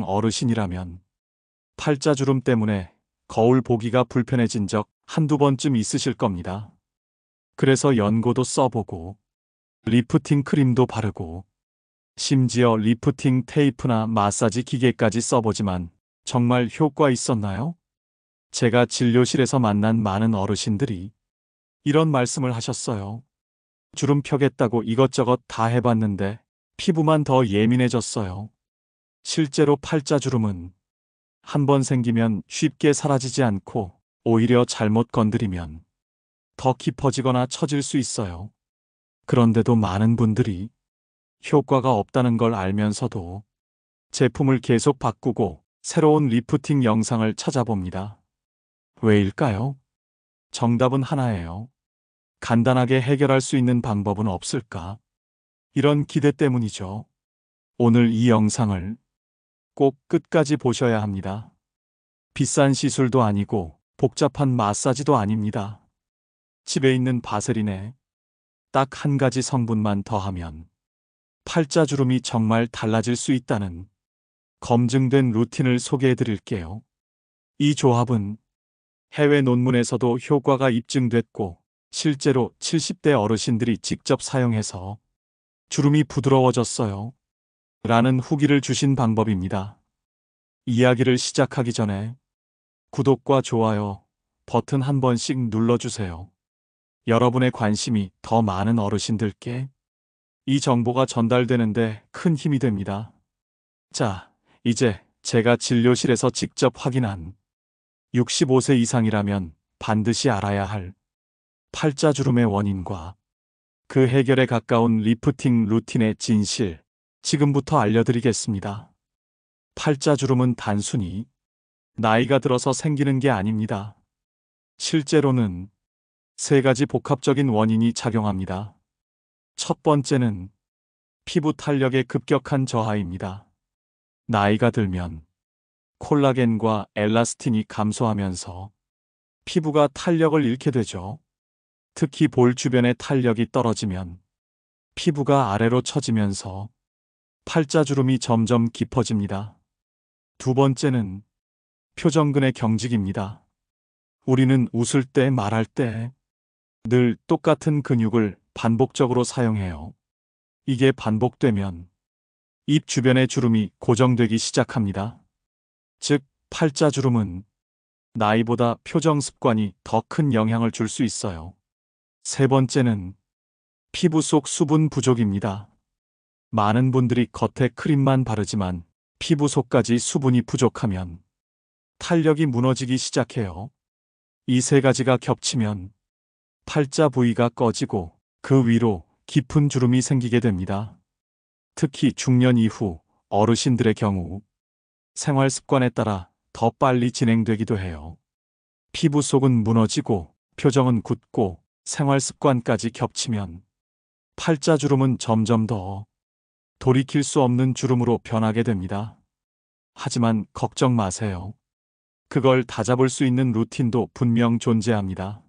어르신이라면 팔자주름 때문에 거울 보기가 불편해진 적 한두 번쯤 있으실 겁니다. 그래서 연고도 써보고 리프팅 크림도 바르고 심지어 리프팅 테이프나 마사지 기계까지 써보지만 정말 효과 있었나요? 제가 진료실에서 만난 많은 어르신들이 이런 말씀을 하셨어요. 주름 펴겠다고 이것저것 다 해봤는데 피부만 더 예민해졌어요. 실제로 팔자주름은 한번 생기면 쉽게 사라지지 않고 오히려 잘못 건드리면 더 깊어지거나 처질 수 있어요. 그런데도 많은 분들이 효과가 없다는 걸 알면서도 제품을 계속 바꾸고 새로운 리프팅 영상을 찾아봅니다. 왜일까요? 정답은 하나예요. 간단하게 해결할 수 있는 방법은 없을까? 이런 기대 때문이죠. 오늘 이 영상을 꼭 끝까지 보셔야 합니다. 비싼 시술도 아니고 복잡한 마사지도 아닙니다. 집에 있는 바세린에 딱 한 가지 성분만 더하면 팔자주름이 정말 달라질 수 있다는 검증된 루틴을 소개해 드릴게요. 이 조합은 해외 논문에서도 효과가 입증됐고 실제로 70대 어르신들이 직접 사용해서 주름이 부드러워졌어요. 라는 후기를 주신 방법입니다. 이야기를 시작하기 전에 구독과 좋아요 버튼 한 번씩 눌러주세요. 여러분의 관심이 더 많은 어르신들께 이 정보가 전달되는데 큰 힘이 됩니다. 자, 이제 제가 진료실에서 직접 확인한 65세 이상이라면 반드시 알아야 할 팔자주름의 원인과 그 해결에 가까운 리프팅 루틴의 진실, 지금부터 알려드리겠습니다. 팔자주름은 단순히 나이가 들어서 생기는 게 아닙니다. 실제로는 세 가지 복합적인 원인이 작용합니다. 첫 번째는 피부 탄력의 급격한 저하입니다. 나이가 들면 콜라겐과 엘라스틴이 감소하면서 피부가 탄력을 잃게 되죠. 특히 볼 주변의 탄력이 떨어지면 피부가 아래로 처지면서 팔자주름이 점점 깊어집니다. 두 번째는 표정근의 경직입니다. 우리는 웃을 때, 말할 때 늘 똑같은 근육을 반복적으로 사용해요. 이게 반복되면 입 주변의 주름이 고정되기 시작합니다. 즉, 팔자주름은 나이보다 표정 습관이 더 큰 영향을 줄 수 있어요. 세 번째는 피부 속 수분 부족입니다. 많은 분들이 겉에 크림만 바르지만 피부 속까지 수분이 부족하면 탄력이 무너지기 시작해요. 이 세 가지가 겹치면 팔자 부위가 꺼지고 그 위로 깊은 주름이 생기게 됩니다. 특히 중년 이후 어르신들의 경우 생활 습관에 따라 더 빨리 진행되기도 해요. 피부 속은 무너지고 표정은 굳고 생활 습관까지 겹치면 팔자주름은 점점 더 돌이킬 수 없는 주름으로 변하게 됩니다. 하지만 걱정 마세요. 그걸 다잡을 수 있는 루틴도 분명 존재합니다.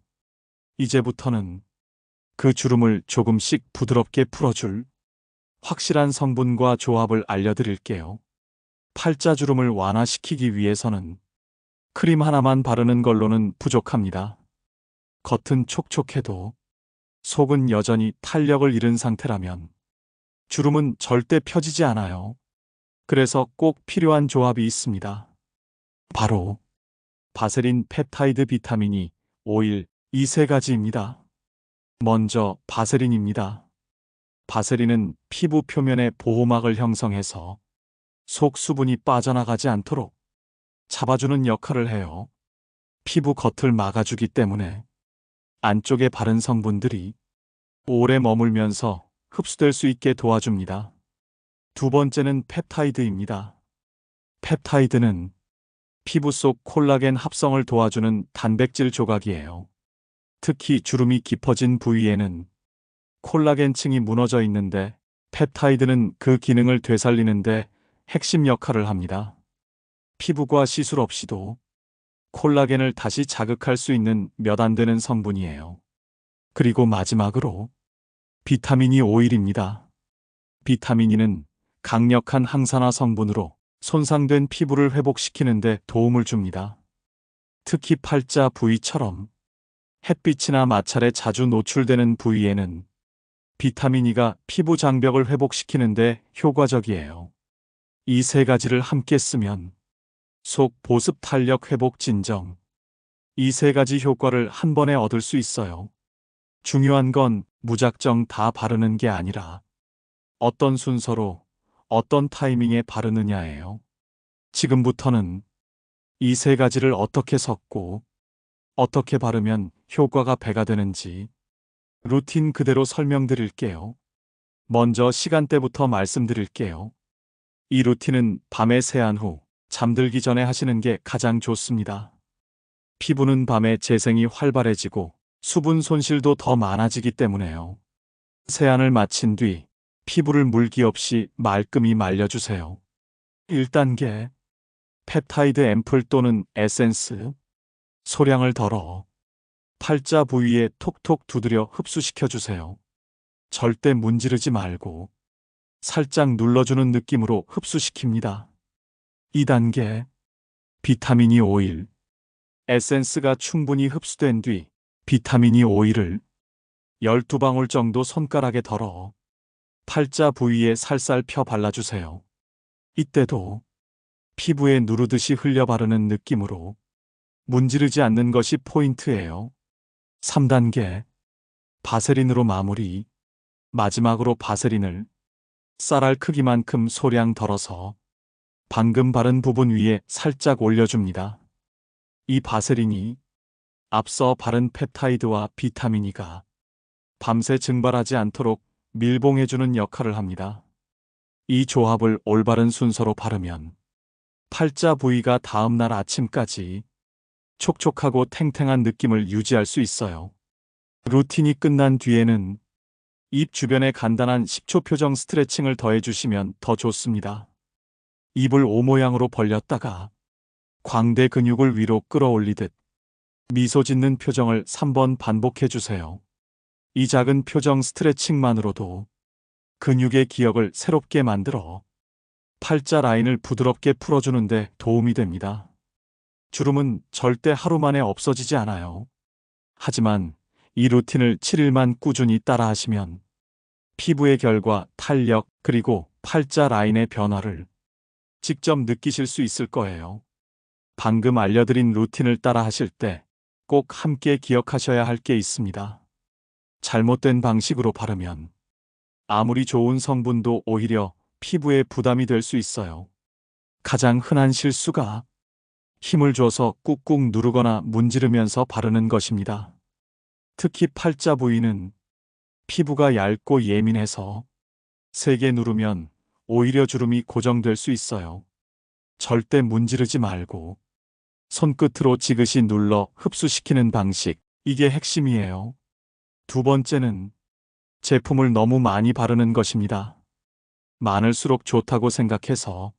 이제부터는 그 주름을 조금씩 부드럽게 풀어줄 확실한 성분과 조합을 알려드릴게요. 팔자주름을 완화시키기 위해서는 크림 하나만 바르는 걸로는 부족합니다. 겉은 촉촉해도 속은 여전히 탄력을 잃은 상태라면 주름은 절대 펴지지 않아요. 그래서 꼭 필요한 조합이 있습니다. 바로 바세린, 펩타이드, 비타민이, 오일, 이 세 가지입니다. 먼저 바세린입니다. 바세린은 피부 표면에 보호막을 형성해서 속 수분이 빠져나가지 않도록 잡아주는 역할을 해요. 피부 겉을 막아주기 때문에 안쪽에 바른 성분들이 오래 머물면서 흡수될 수 있게 도와줍니다. 두 번째는 펩타이드입니다. 펩타이드는 피부 속 콜라겐 합성을 도와주는 단백질 조각이에요. 특히 주름이 깊어진 부위에는 콜라겐층이 무너져 있는데 펩타이드는 그 기능을 되살리는데 핵심 역할을 합니다. 피부과 시술 없이도 콜라겐을 다시 자극할 수 있는 몇 안 되는 성분이에요. 그리고 마지막으로 비타민 E 오일입니다. 비타민 E는 강력한 항산화 성분으로 손상된 피부를 회복시키는 데 도움을 줍니다. 특히 팔자 부위처럼 햇빛이나 마찰에 자주 노출되는 부위에는 비타민 E가 피부 장벽을 회복시키는 데 효과적이에요. 이 세 가지를 함께 쓰면 속, 보습, 탄력, 회복, 진정. 이 세 가지 효과를 한 번에 얻을 수 있어요. 중요한 건 무작정 다 바르는 게 아니라 어떤 순서로, 어떤 타이밍에 바르느냐예요. 지금부터는 이 세 가지를 어떻게 섞고 어떻게 바르면 효과가 배가 되는지 루틴 그대로 설명드릴게요. 먼저 시간대부터 말씀드릴게요. 이 루틴은 밤에 세안 후 잠들기 전에 하시는 게 가장 좋습니다. 피부는 밤에 재생이 활발해지고 수분 손실도 더 많아지기 때문에요. 세안을 마친 뒤 피부를 물기 없이 말끔히 말려주세요. 1단계 펩타이드 앰플 또는 에센스 소량을 덜어 팔자 부위에 톡톡 두드려 흡수시켜주세요. 절대 문지르지 말고 살짝 눌러주는 느낌으로 흡수시킵니다. 2단계 비타민 E 오일 에센스가 충분히 흡수된 뒤 비타민 E 오일을 12방울 정도 손가락에 덜어 팔자 부위에 살살 펴 발라주세요. 이때도 피부에 누르듯이 흘려 바르는 느낌으로 문지르지 않는 것이 포인트예요. 3단계 바세린으로 마무리. 마지막으로 바세린을 쌀알 크기만큼 소량 덜어서 방금 바른 부분 위에 살짝 올려줍니다. 이 바세린이 앞서 바른 펩타이드와 비타민 E가 밤새 증발하지 않도록 밀봉해주는 역할을 합니다. 이 조합을 올바른 순서로 바르면 팔자 부위가 다음날 아침까지 촉촉하고 탱탱한 느낌을 유지할 수 있어요. 루틴이 끝난 뒤에는 입 주변에 간단한 10초 표정 스트레칭을 더해주시면 더 좋습니다. 입을 O 모양으로 벌렸다가 광대 근육을 위로 끌어올리듯 미소 짓는 표정을 3번 반복해주세요. 이 작은 표정 스트레칭만으로도 근육의 기억을 새롭게 만들어 팔자 라인을 부드럽게 풀어주는데 도움이 됩니다. 주름은 절대 하루 만에 없어지지 않아요. 하지만 이 루틴을 7일만 꾸준히 따라하시면 피부의 결과, 탄력, 그리고 팔자 라인의 변화를 직접 느끼실 수 있을 거예요. 방금 알려드린 루틴을 따라 하실 때 꼭 함께 기억하셔야 할 게 있습니다. 잘못된 방식으로 바르면 아무리 좋은 성분도 오히려 피부에 부담이 될 수 있어요. 가장 흔한 실수가 힘을 줘서 꾹꾹 누르거나 문지르면서 바르는 것입니다. 특히 팔자 부위는 피부가 얇고 예민해서 세게 누르면 오히려 주름이 고정될 수 있어요. 절대 문지르지 말고 손끝으로 지그시 눌러 흡수시키는 방식, 이게 핵심이에요. 두 번째는 제품을 너무 많이 바르는 것입니다. 많을수록 좋다고 생각해서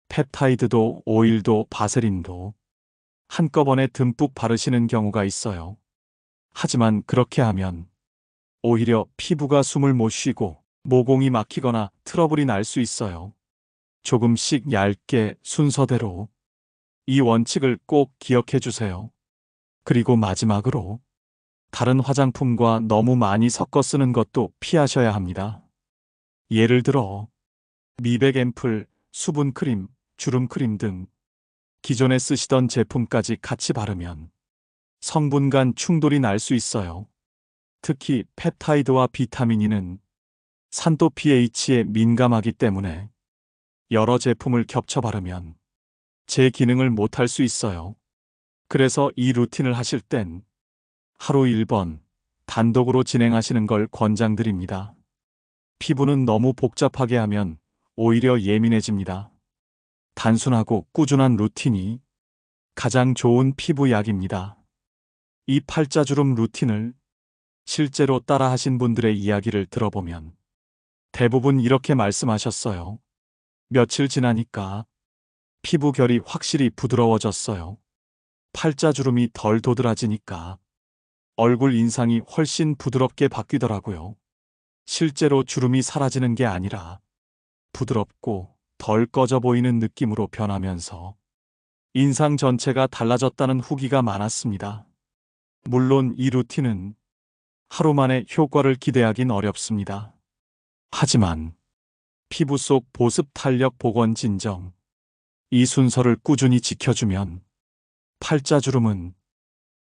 펩타이드도 오일도 바세린도 한꺼번에 듬뿍 바르시는 경우가 있어요. 하지만 그렇게 하면 오히려 피부가 숨을 못 쉬고 모공이 막히거나 트러블이 날 수 있어요. 조금씩 얇게 순서대로 이 원칙을 꼭 기억해 주세요. 그리고 마지막으로 다른 화장품과 너무 많이 섞어 쓰는 것도 피하셔야 합니다. 예를 들어 미백 앰플, 수분 크림, 주름 크림 등 기존에 쓰시던 제품까지 같이 바르면 성분 간 충돌이 날 수 있어요. 특히 펩타이드와 비타민 E는 산도 pH에 민감하기 때문에 여러 제품을 겹쳐 바르면 제 기능을 못할 수 있어요. 그래서 이 루틴을 하실 땐 하루 1번 단독으로 진행하시는 걸 권장드립니다. 피부는 너무 복잡하게 하면 오히려 예민해집니다. 단순하고 꾸준한 루틴이 가장 좋은 피부 약입니다. 이 팔자주름 루틴을 실제로 따라 하신 분들의 이야기를 들어보면 대부분 이렇게 말씀하셨어요. 며칠 지나니까 피부 결이 확실히 부드러워졌어요. 팔자주름이 덜 도드라지니까 얼굴 인상이 훨씬 부드럽게 바뀌더라고요. 실제로 주름이 사라지는 게 아니라 부드럽고 덜 꺼져 보이는 느낌으로 변하면서 인상 전체가 달라졌다는 후기가 많았습니다. 물론 이 루틴은 하루 만에 효과를 기대하긴 어렵습니다. 하지만 피부 속 보습 탄력 복원 진정, 이 순서를 꾸준히 지켜주면 팔자주름은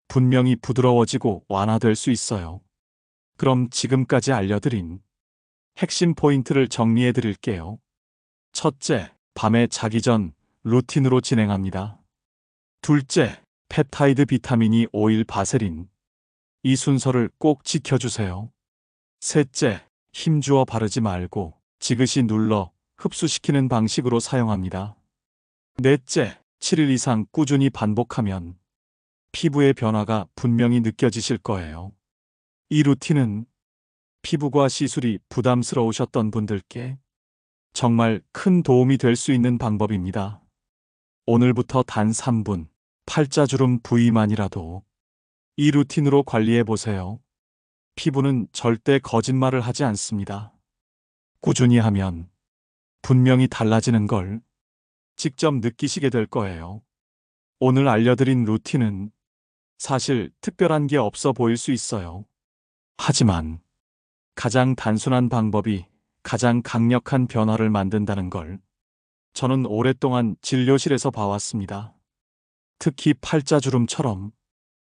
분명히 부드러워지고 완화될 수 있어요. 그럼 지금까지 알려드린 핵심 포인트를 정리해 드릴게요. 첫째, 밤에 자기 전 루틴으로 진행합니다. 둘째, 펩타이드 비타민이 오일 바세린. 이 순서를 꼭 지켜주세요. 셋째, 힘주어 바르지 말고 지그시 눌러 흡수시키는 방식으로 사용합니다. 넷째, 7일 이상 꾸준히 반복하면 피부의 변화가 분명히 느껴지실 거예요. 이 루틴은 피부과 시술이 부담스러우셨던 분들께 정말 큰 도움이 될 수 있는 방법입니다. 오늘부터 단 3분, 팔자주름 부위만이라도 이 루틴으로 관리해 보세요. 피부는 절대 거짓말을 하지 않습니다. 꾸준히 하면 분명히 달라지는 걸 직접 느끼시게 될 거예요. 오늘 알려드린 루틴은 사실 특별한 게 없어 보일 수 있어요. 하지만 가장 단순한 방법이 가장 강력한 변화를 만든다는 걸 저는 오랫동안 진료실에서 봐왔습니다. 특히 팔자주름처럼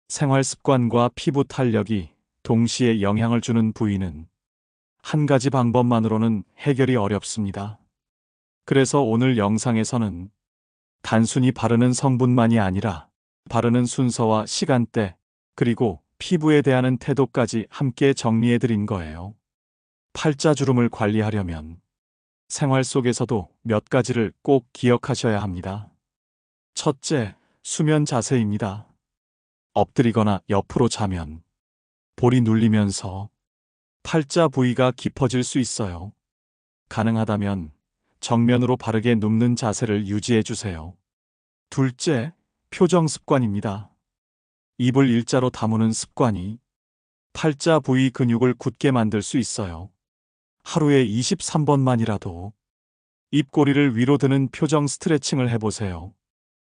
생활 습관과 피부 탄력이 동시에 영향을 주는 부위는 한 가지 방법만으로는 해결이 어렵습니다. 그래서 오늘 영상에서는 단순히 바르는 성분만이 아니라 바르는 순서와 시간대, 그리고 피부에 대하는 태도까지 함께 정리해 드린 거예요. 팔자주름을 관리하려면 생활 속에서도 몇 가지를 꼭 기억하셔야 합니다. 첫째, 수면 자세입니다. 엎드리거나 옆으로 자면 볼이 눌리면서 팔자 부위가 깊어질 수 있어요. 가능하다면 정면으로 바르게 눕는 자세를 유지해 주세요. 둘째, 표정 습관입니다. 입을 일자로 다무는 습관이 팔자 부위 근육을 굳게 만들 수 있어요. 하루에 23번만이라도 입꼬리를 위로 드는 표정 스트레칭을 해보세요.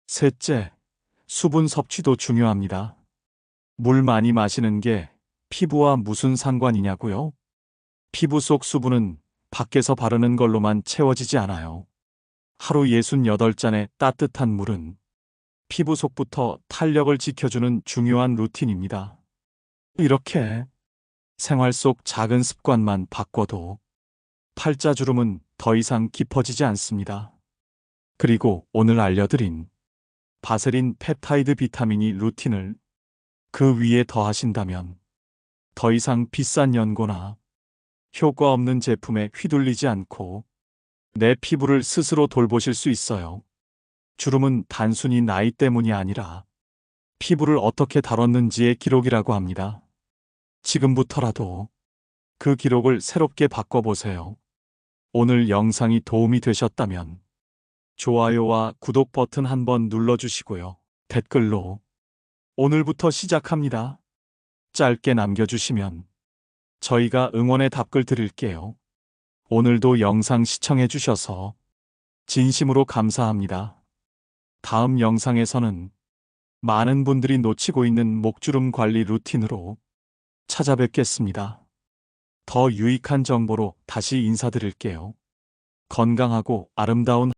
셋째, 수분 섭취도 중요합니다. 물 많이 마시는 게 피부와 무슨 상관이냐고요? 피부 속 수분은 밖에서 바르는 걸로만 채워지지 않아요. 하루 68잔의 따뜻한 물은 피부 속부터 탄력을 지켜주는 중요한 루틴입니다. 이렇게 생활 속 작은 습관만 바꿔도 팔자주름은 더 이상 깊어지지 않습니다. 그리고 오늘 알려드린 바세린 펩타이드 비타민이 루틴을 그 위에 더하신다면 더 이상 비싼 연고나 효과 없는 제품에 휘둘리지 않고 내 피부를 스스로 돌보실 수 있어요. 주름은 단순히 나이 때문이 아니라 피부를 어떻게 다뤘는지의 기록이라고 합니다. 지금부터라도 그 기록을 새롭게 바꿔보세요. 오늘 영상이 도움이 되셨다면 좋아요와 구독 버튼 한번 눌러주시고요. 댓글로 오늘부터 시작합니다. 짧게 남겨주시면 저희가 응원의 답글 드릴게요. 오늘도 영상 시청해주셔서 진심으로 감사합니다. 다음 영상에서는 많은 분들이 놓치고 있는 목주름 관리 루틴으로 찾아뵙겠습니다. 더 유익한 정보로 다시 인사드릴게요. 건강하고 아름다운